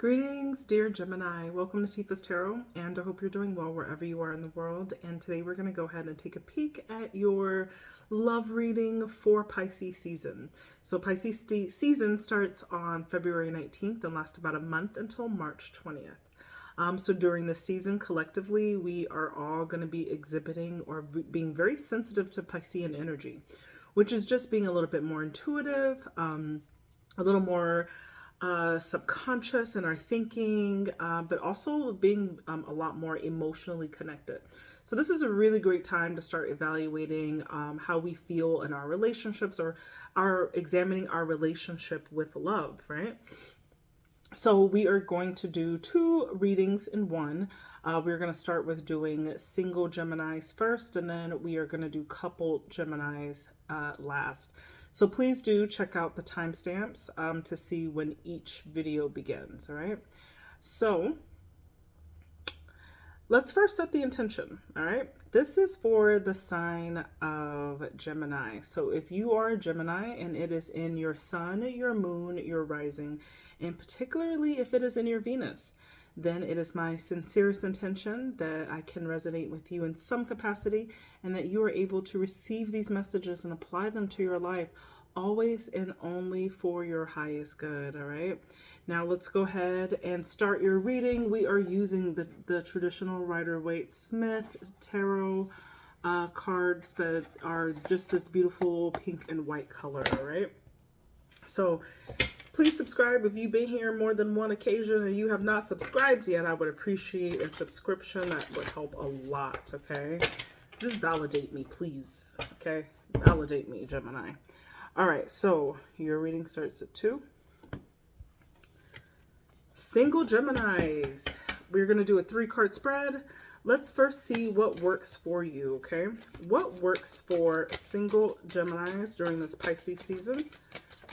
Greetings, dear Gemini. Welcome to Tifa's Tarot, and I hope you're doing well wherever you are in the world. And today we're going to go ahead and take a peek at your love reading for Pisces season. So Pisces season starts on February 19th and lasts about a month until March 20th. So during this season, collectively, we are all going to be exhibiting or being very sensitive to Piscean energy, which is just being a little bit more intuitive, a little more subconscious in our thinking, but also being a lot more emotionally connected. So this is a really great time to start evaluating how we feel in our relationships, or examining our relationship with love, right? So we are going to do two readings in one. We're going to start with doing single Geminis first, and then we are going to do couple Geminis last. So please do check out the timestamps to see when each video begins, all right? So let's first set the intention, all right? This is for the sign of Gemini. So if you are a Gemini and it is in your sun, your moon, your rising, and particularly if it is in your Venus, then it is my sincerest intention that I can resonate with you in some capacity and that you are able to receive these messages and apply them to your life, always and only for your highest good. All right, now let's go ahead and start your reading. We are using the traditional Rider-Waite-Smith tarot cards that are just this beautiful pink and white color. All right, so please subscribe if you've been here more than one occasion and you have not subscribed yet. I would appreciate a subscription. That would help a lot, okay? Just validate me, please, okay? Validate me, Gemini. All right, so your reading starts at 2. Single Geminis. We're going to do a 3-card spread. Let's first see what works for you, okay? What works for single Geminis during this Pisces season?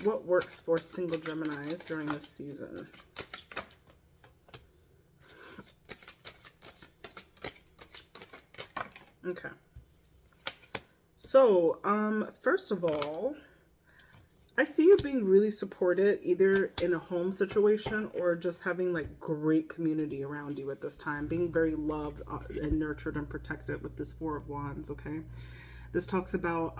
What works for single Geminis during this season? Okay. So, first of all, I see you being really supported either in a home situation or just having like great community around you at this time, being very loved and nurtured and protected with this 4 of Wands, okay? This talks about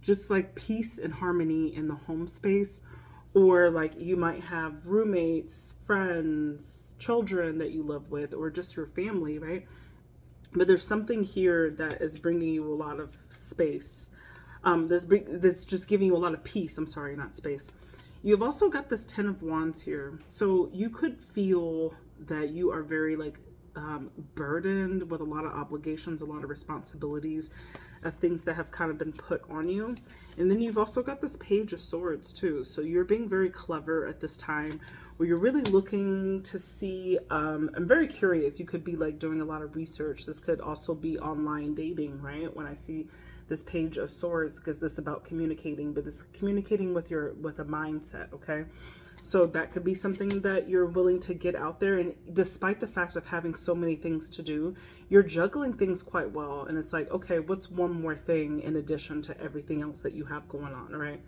just like peace and harmony in the home space, or like you might have roommates, friends, children that you live with, or just your family, right? But there's something here that is bringing you a lot of space. That's just giving you a lot of peace. I'm sorry, not space. You've also got this 10 of Wands here. So you could feel that you are very like burdened with a lot of obligations, a lot of responsibilities of things that have kind of been put on you. And then you've also got this Page of Swords too. So you're being very clever at this time, where you're really looking to see, I'm very curious. You could be like doing a lot of research. This could also be online dating, right? When I see this Page of Swords, because this is about communicating, but this communicating with a mindset, okay? So that could be something that you're willing to get out there. And despite the fact of having so many things to do, you're juggling things quite well. And it's like, okay, what's one more thing in addition to everything else that you have going on, right?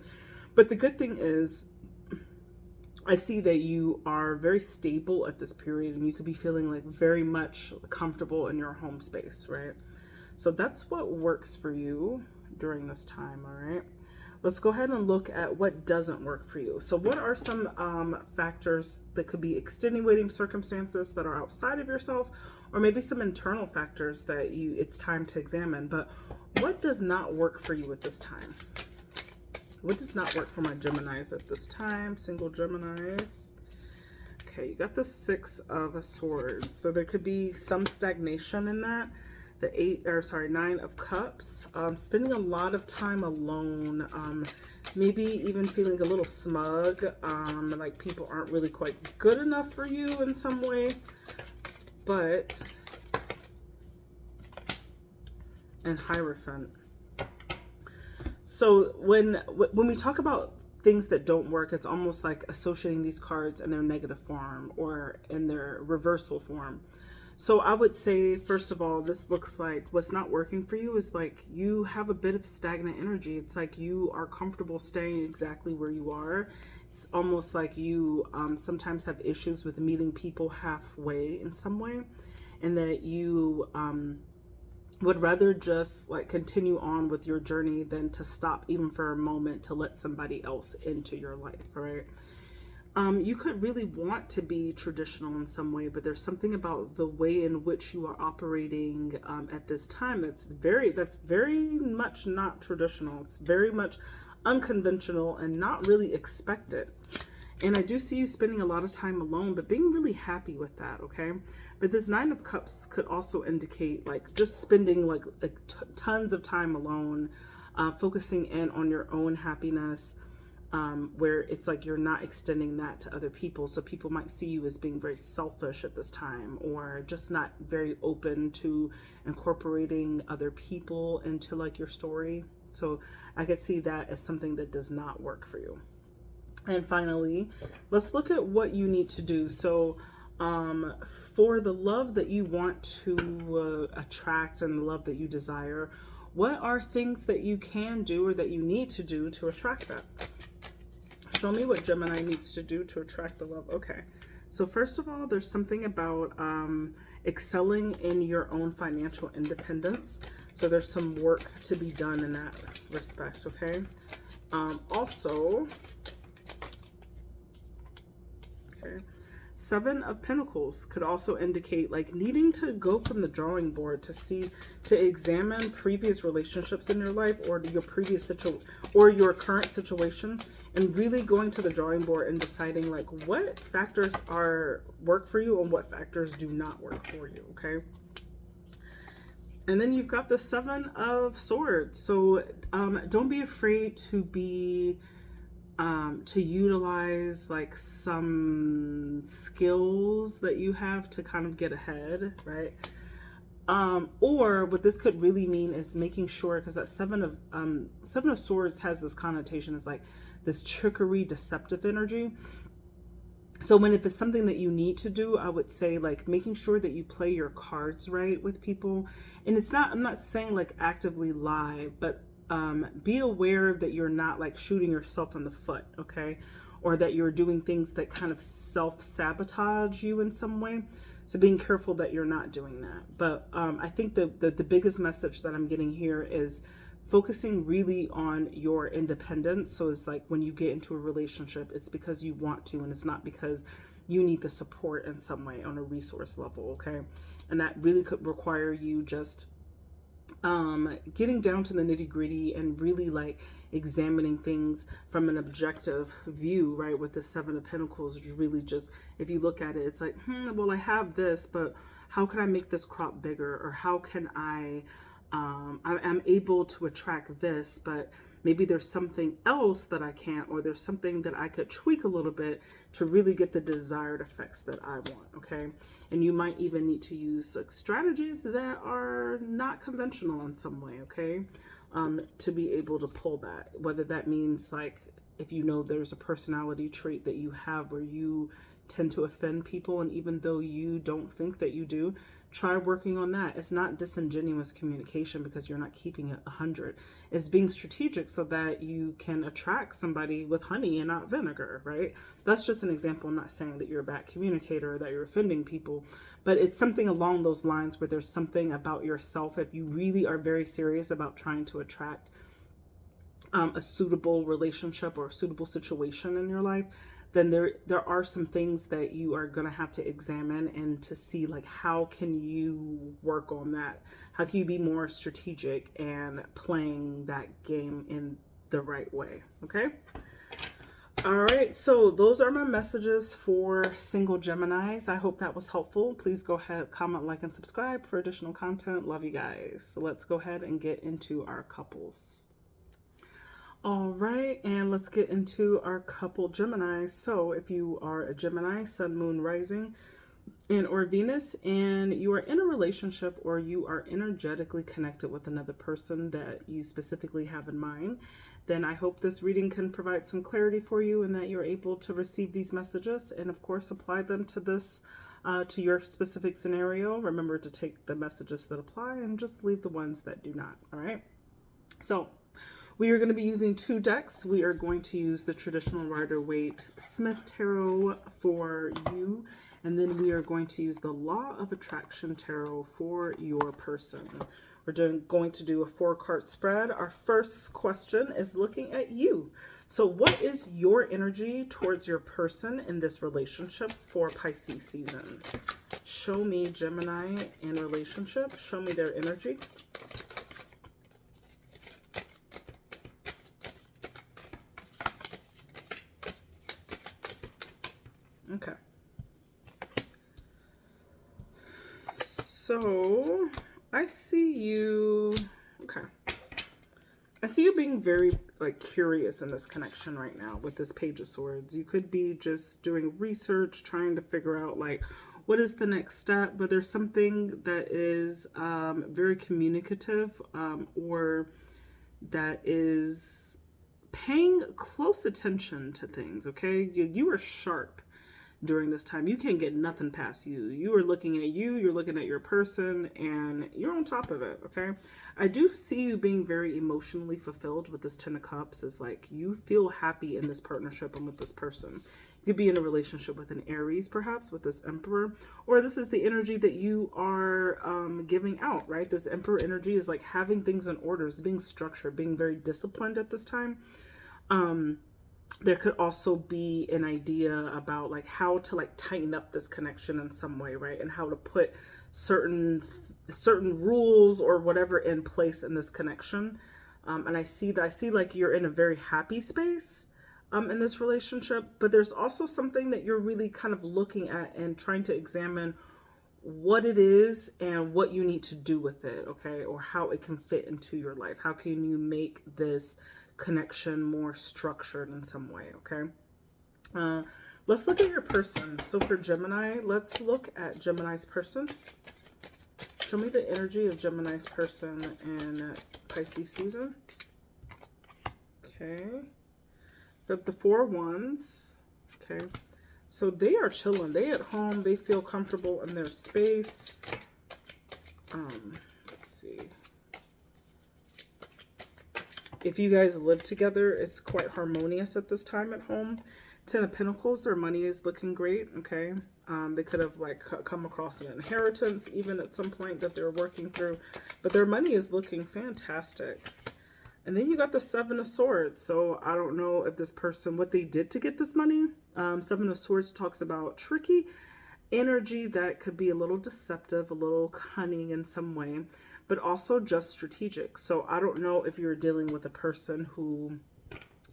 But the good thing is, I see that you are very stable at this period, and you could be feeling like very much comfortable in your home space, right? So that's what works for you during this time, all right? Let's go ahead and look at what doesn't work for you. So what are some factors that could be extenuating circumstances that are outside of yourself, or maybe some internal factors that it's time to examine. But what does not work for you at this time? What does not work for my Geminis at this time? Single Geminis. Okay, you got the 6 of Swords. So there could be some stagnation in that. The 9 of Cups, spending a lot of time alone, maybe even feeling a little smug, like people aren't really quite good enough for you in some way. But, and Hierophant. So when we talk about things that don't work, it's almost like associating these cards in their negative form or in their reversal form. So I would say, first of all, this looks like what's not working for you is like you have a bit of stagnant energy. It's like you are comfortable staying exactly where you are it's almost like you sometimes have issues with meeting people halfway in some way, and that you would rather just like continue on with your journey than to stop even for a moment to let somebody else into your life, right? You could really want to be traditional in some way, but there's something about the way in which you are operating at this time that's very much not traditional. It's very much unconventional and not really expected. And I do see you spending a lot of time alone, but being really happy with that, okay? But this Nine of Cups could also indicate like just spending like tons of time alone, focusing in on your own happiness, where it's like you're not extending that to other people. So people might see you as being very selfish at this time, or just not very open to incorporating other people into like your story. So I could see that as something that does not work for you. And finally, let's look at what you need to do. So for the love that you want to attract and the love that you desire, what are things that you can do or that you need to do to attract that? Show me what Gemini needs to do to attract the love. Okay. So first of all, there's something about excelling in your own financial independence. So there's some work to be done in that respect, okay? Also, okay, Seven of Pentacles could also indicate like needing to go from the drawing board to examine previous relationships in your life, or your previous or your current situation, and really going to the drawing board and deciding like what factors work for you and what factors do not work for you, okay? And then you've got the Seven of Swords. So don't be afraid to be to utilize like some skills that you have to kind of get ahead, right? Or what this could really mean is making sure, because that Seven of Swords has this connotation as like this trickery, deceptive energy. So if it's something that you need to do, I would say like making sure that you play your cards right with people. And I'm not saying like actively lie, but be aware that you're not like shooting yourself in the foot, okay? Or that you're doing things that kind of self-sabotage you in some way. So being careful that you're not doing that. But I think the biggest message that I'm getting here is focusing really on your independence. So it's like when you get into a relationship, it's because you want to, and it's not because you need the support in some way on a resource level, okay? And that really could require you just getting down to the nitty-gritty and really like examining things from an objective view, right? With the Seven of Pentacles, which really just, if you look at it, it's like, well, I have this, but how can I make this crop bigger? Or how can I'm able to attract this, but maybe there's something else that I can't, or there's something that I could tweak a little bit to really get the desired effects that I want, okay? And you might even need to use like strategies that are not conventional in some way, okay? To be able to pull that, whether that means like, if you know there's a personality trait that you have where you tend to offend people, and even though you don't think that you do, try working on that. It's not disingenuous communication because you're not keeping it 100. It's being strategic so that you can attract somebody with honey and not vinegar, right? That's just an example. I'm not saying that you're a bad communicator or that you're offending people, but it's something along those lines where there's something about yourself. If you really are very serious about trying to attract a suitable relationship or a suitable situation in your life, then there are some things that you are going to have to examine and to see like how can you work on that? How can you be more strategic and playing that game in the right way? Okay. All right. So those are my messages for single Geminis. I hope that was helpful. Please go ahead, comment, like, and subscribe for additional content. Love you guys. So let's go ahead and get into our couples. All right, and let's get into our couple Gemini. So if you are a Gemini, Sun, Moon, Rising, and or Venus, and you are in a relationship or you are energetically connected with another person that you specifically have in mind, then I hope this reading can provide some clarity for you and that you're able to receive these messages and of course apply them to this, to your specific scenario. Remember to take the messages that apply and just leave the ones that do not, all right? So We are going to be using 2 decks. We are going to use the traditional Rider-Waite Smith Tarot for you, and then we are going to use the Law of Attraction Tarot for your person. We're going to do a 4-card spread. Our first question is looking at you. So what is your energy towards your person in this relationship for Pisces season? Show me Gemini in relationship. Show me their energy. Okay. So I see you. Okay. I see you being very curious in this connection right now with this Page of Swords. You could be just doing research, trying to figure out what is the next step, but there's something that is very communicative or that is paying close attention to things, okay? You are sharp during this time. You can't get nothing past you. You are looking at you, you're looking at your person, and you're on top of it, okay? I do see you being very emotionally fulfilled with this 10 of Cups. It's like you feel happy in this partnership and with this person. You could be in a relationship with an Aries, perhaps, with this Emperor, or this is the energy that you are giving out, right? This Emperor energy is like having things in order, being structured, being very disciplined at this time. There could also be an idea about how to tighten up this connection in some way, right? And how to put certain rules or whatever in place in this connection. And I see you're in a very happy space in this relationship, but there's also something that you're really kind of looking at and trying to examine what it is and what you need to do with it, okay? Or how it can fit into your life. How can you make this connection more structured in some way, okay? Let's look at your person. So for Gemini, let's look at Gemini's person. Show me the energy of Gemini's person in Pisces season. Okay. Got the 4 wands. Okay. So they are chilling. They at home. They feel comfortable in their space. Let's see. If you guys live together, it's quite harmonious at this time at home. 10 of Pentacles, their money is looking great, okay? They could have come across an inheritance even at some point that they're working through, but their money is looking fantastic. And then you got the 7 of Swords. So I don't know if this person, what they did to get this money. 7 of Swords talks about tricky energy that could be a little deceptive, a little cunning in some way, but also just strategic. So I don't know if you're dealing with a person who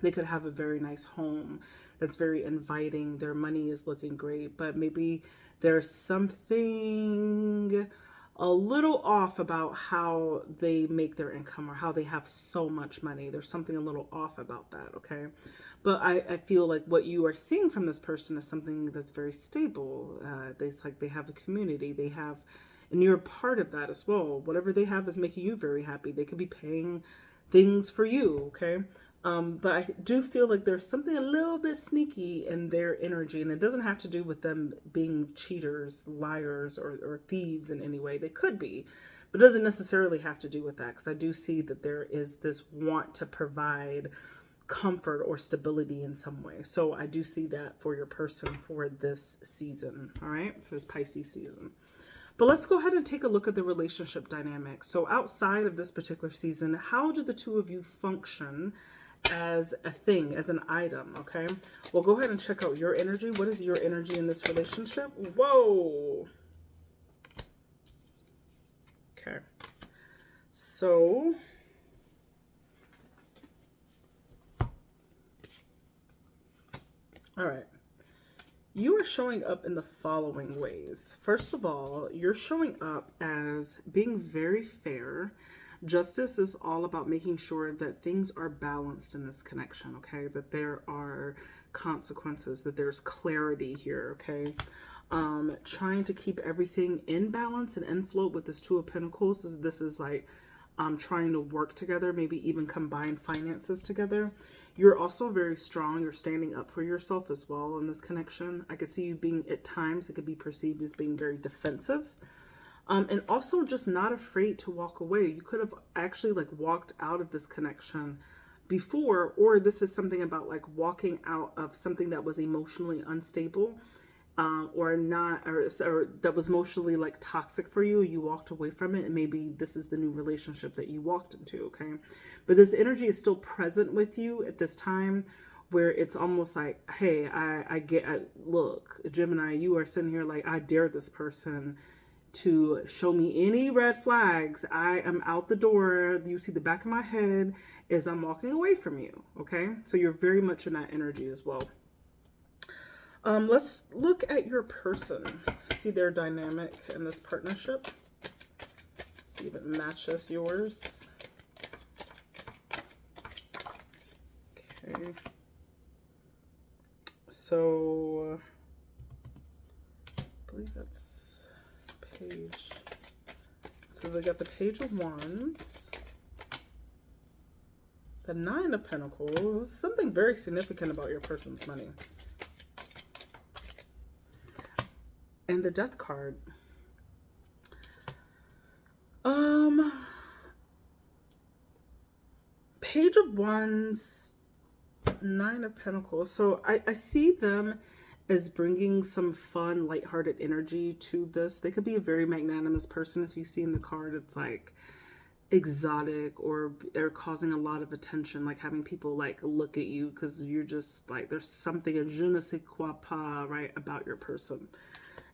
they could have a very nice home that's very inviting. Their money is looking great, but maybe there's something a little off about how they make their income or how they have so much money. There's something a little off about that, okay? But I feel like what you are seeing from this person is something that's very stable. It's like they have a community. They have, and you're part of that as well. Whatever they have is making you very happy. They could be paying things for you, okay? But I do feel like there's something a little bit sneaky in their energy, and it doesn't have to do with them being cheaters, liars, or thieves in any way. They could be, but it doesn't necessarily have to do with that, because I do see that there is this want to provide comfort or stability in some way. So I do see that for your person for this season, all right, for this Pisces season. But let's go ahead and take a look at the relationship dynamic. So outside of this particular season, how do the two of you function as a thing, as an item, okay? Well, go ahead and check out your energy. What is your energy in this relationship? Whoa. Okay. So, all right. You are showing up in the following ways. First of all, you're showing up as being very fair. Justice is all about making sure that things are balanced in this connection, okay? That there are consequences, that there's clarity here, okay? Trying to keep everything in balance and in flow with this 2 of Pentacles. This is like trying to work together, maybe even combine finances together. You're also very strong. You're standing up for yourself as well in this connection. I could see you being, at times, it could be perceived as being very defensive. And also just not afraid to walk away. You could have actually walked out of this connection before, or this is something about like walking out of something that was emotionally unstable, or not, or that was emotionally like toxic for you. You walked away from it, and maybe this is the new relationship that you walked into. Okay, but this energy is still present with you at this time, where it's almost like, hey, look, Gemini, you are sitting here like, I dare this person to show me any red flags. I am out the door. You see the back of my head as I'm walking away from you. Okay, so you're very much in that energy as well. Let's look at your person. See their dynamic in this partnership. See if it matches yours. Okay. So, I believe that's page. So we got the Page of Wands, the Nine of Pentacles, something very significant about your person's money, and the Death card. Page of Wands, Nine of Pentacles. So I see them as bringing some fun, lighthearted energy to this. They could be a very magnanimous person. As you see in the card, it's like exotic, or they're causing a lot of attention, like having people like look at you because you're just like, there's something, a je ne sais quoi pas, right, about your person.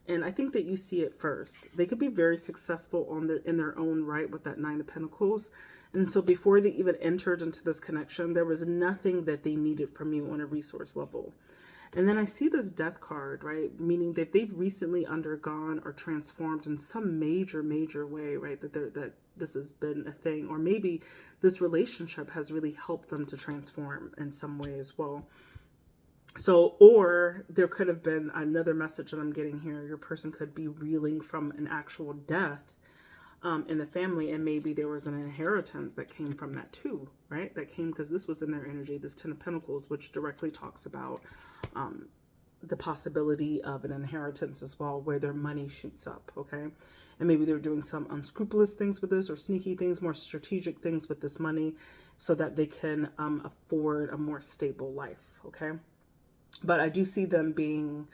And I think that you see it first. They could be very successful in their own right with that Nine of Pentacles. And so before they even entered into this connection, there was nothing that they needed from you on a resource level. And then I see this Death card, right? Meaning that they've recently undergone or transformed in some major way, right? That this has been a thing. Or maybe this relationship has really helped them to transform in some way as well. So, or there could have been another message that I'm getting here. Your person could be reeling from an actual death in the family, and maybe there was an inheritance that came from that too, right? That came because this was in their energy, this Ten of Pentacles, which directly talks about the possibility of an inheritance as well, where their money shoots up, okay? And maybe they're doing some unscrupulous things with this, or sneaky things, more strategic things with this money, so that they can afford a more stable life, okay? But I do see them being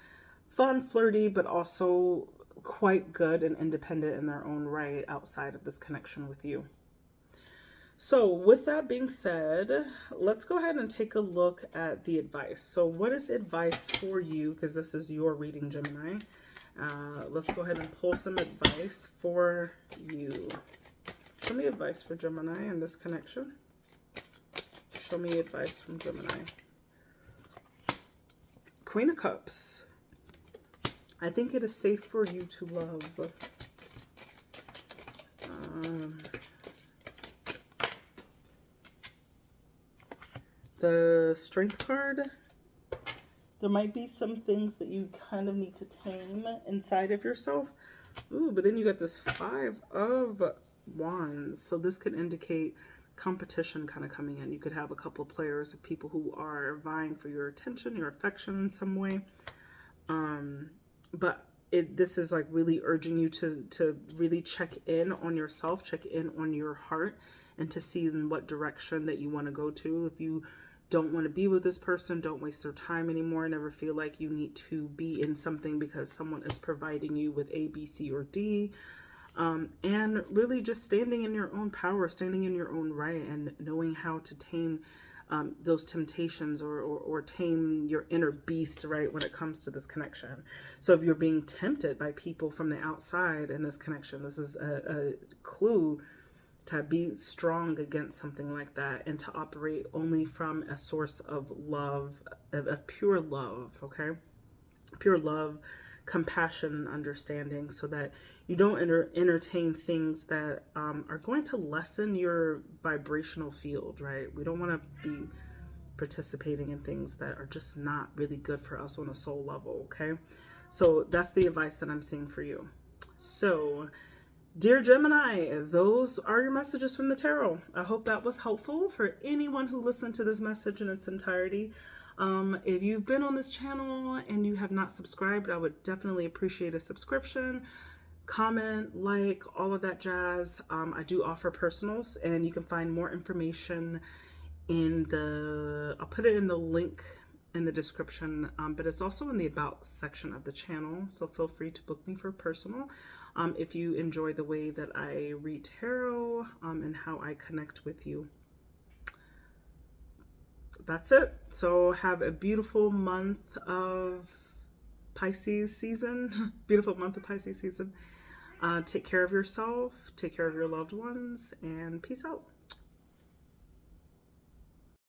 fun, flirty, but also quite good and independent in their own right outside of this connection with you. So with that being said, let's go ahead and take a look at the advice. So what is advice for you? Because this is your reading, Gemini. Let's go ahead and pull some advice for you. Show me advice for Gemini in this connection. Show me advice from Gemini. Queen of Cups. I think it is safe for you to love. The Strength card. There might be some things that you kind of need to tame inside of yourself. Ooh, but then you got this Five of Wands. So this could indicate competition kind of coming in. You could have a couple of players of people who are vying for your attention, your affection in some way. But this is like really urging you to really check in on yourself, check in on your heart, and to see in what direction that you want to go to. If you don't want to be with this person, don't waste their time anymore. Never feel like you need to be in something because someone is providing you with A, B, C, or D. And really just standing in your own power, standing in your own right, and knowing how to tame those temptations, or tame your inner beast, right, when it comes to this connection. So if you're being tempted by people from the outside in this connection, this is a clue to be strong against something like that, and to operate only from a source of love, of pure love, okay? Pure love, compassion, understanding, so that you don't entertain things that are going to lessen your vibrational field, right? We don't want to be participating in things that are just not really good for us on a soul level, okay? So that's the advice that I'm seeing for you. So, dear Gemini, those are your messages from the tarot. I hope that was helpful for anyone who listened to this message in its entirety. If you've been on this channel and you have not subscribed, I would definitely appreciate a subscription, comment, like, all of that jazz. I do offer personals, and you can find more information I'll put it in the link in the description, but it's also in the About section of the channel. So feel free to book me for personal. If you enjoy the way that I read tarot and how I connect with you. That's it. So have a beautiful month of Pisces season. Beautiful month of Pisces season. Take care of yourself, take care of your loved ones, and peace out.